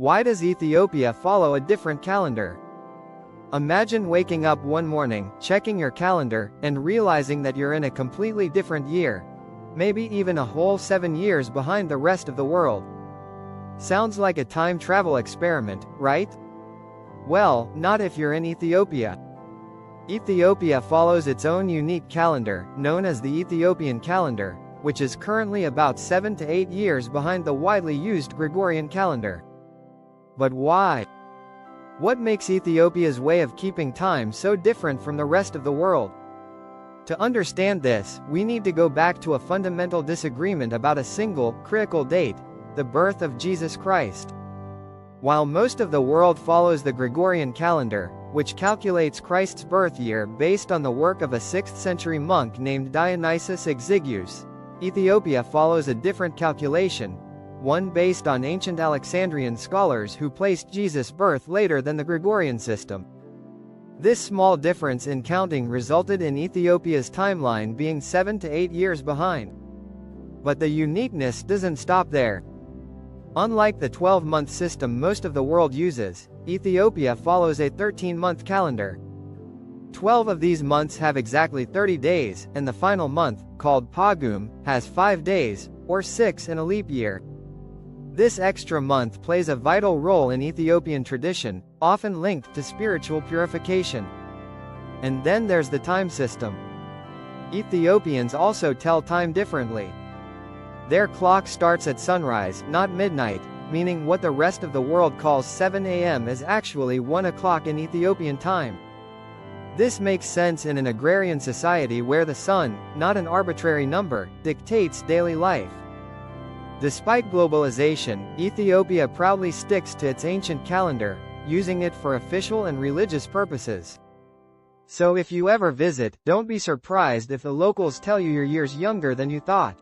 Why does Ethiopia follow a different calendar? Imagine waking up one morning, checking your calendar, and realizing that you're in a completely different year. Maybe even a whole 7 years behind the rest of the world. Sounds like a time travel experiment, right? Well, not if you're in Ethiopia. Ethiopia follows its own unique calendar, known as the Ethiopian calendar, which is currently about 7 to 8 years behind the widely used Gregorian calendar. But why? What makes Ethiopia's way of keeping time so different from the rest of the world? To understand this, we need to go back to a fundamental disagreement about a single, critical date: the birth of Jesus Christ. While most of the world follows the Gregorian calendar, which calculates Christ's birth year based on the work of a 6th century monk named Dionysius Exiguus, Ethiopia follows a different calculation, one based on ancient Alexandrian scholars who placed Jesus' birth later than the Gregorian system. This small difference in counting resulted in Ethiopia's timeline being 7 to 8 years behind. But the uniqueness doesn't stop there. Unlike the 12-month system most of the world uses, Ethiopia follows a 13-month calendar. 12 of these months have exactly 30 days, and the final month, called Pagum, has 5 days, or 6 in a leap year. This extra month plays a vital role in Ethiopian tradition, often linked to spiritual purification. And then there's the time system. Ethiopians also tell time differently. Their clock starts at sunrise, not midnight, meaning what the rest of the world calls 7 a.m. is actually 1 o'clock in Ethiopian time. This makes sense in an agrarian society where the sun, not an arbitrary number, dictates daily life. Despite globalization, Ethiopia proudly sticks to its ancient calendar, using it for official and religious purposes. So if you ever visit, don't be surprised if the locals tell you your year's younger than you thought.